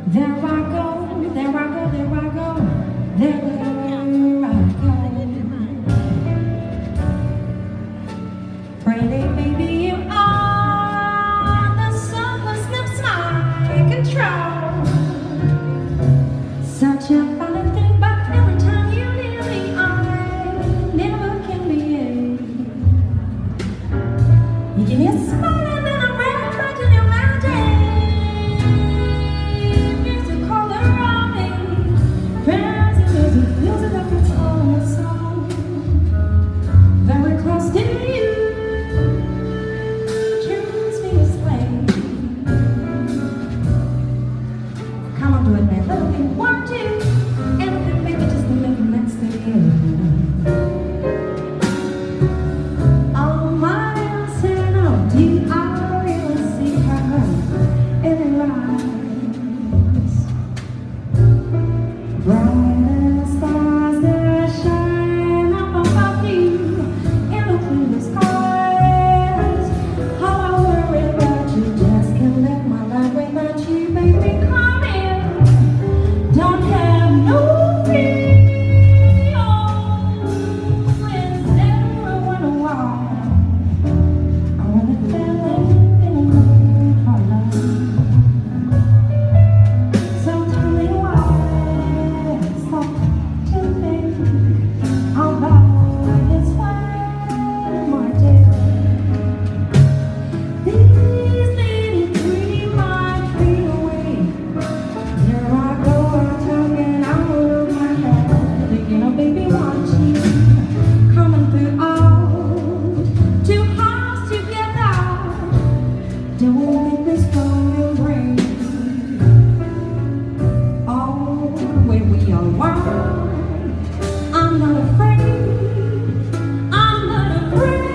There I go, there I go, there I go, there I go. Pretty baby, you are the summer slips my control. Such a funny thing, but every time you near me, I never can behave. You give me a smile and then I'm right back in your mountain. Music all around me, present music of its own song. Very close to you, turns me a slave. Come on, do it, man. Let me want you. Anything, baby, just to make it next to you. Oh, my antenna, do I really see her in her eyes? Bright as stars that shine up above you in the clear skies. How I worry about you, just can't let my life without you, baby. Come in, don't have no fear. Is there a while? I wanna feel it in a mood for love. So tell me why I stop to think about this one more day. These little dreams might fade away. Here I go, I'm talking out of my head. Thinking of baby, want you coming through out. Two hearts together. Don't make this from your brain. Oh, when we are one, I'm not afraid. I'm not afraid.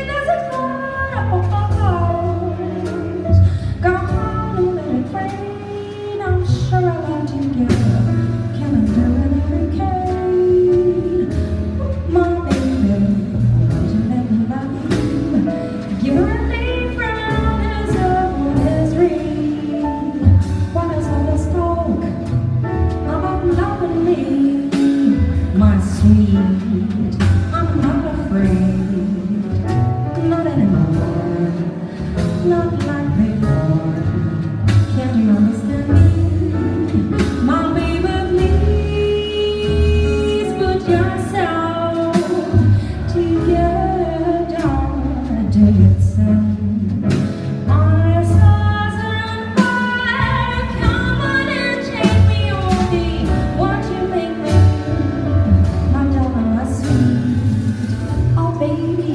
There's a cloud of ours. Go home and let it rain. I'm sure I'll let you get. Can I do it again? My baby, would you let me love you? Give her a leaf from his own misery. What is all this talk about loving me, my sweet? I'm not afraid, not anymore, not like before. Can't you understand me, my baby? Please put yourself together. Do it soon. My stars are on fire. Come on and take me on me. Won't you make me my darling, my sweet? Oh baby,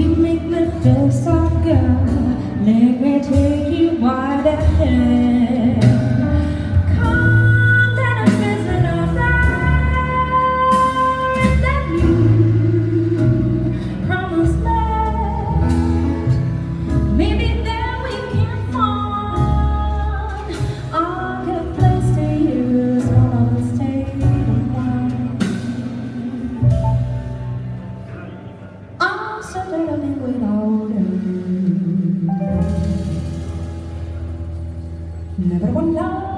you make me feel so good. Let me take you by the hand. Come that I'm missing of that you promised me. Maybe then we can find a good place to use all of the state of mind. I'm so tired of being without you. Never one love.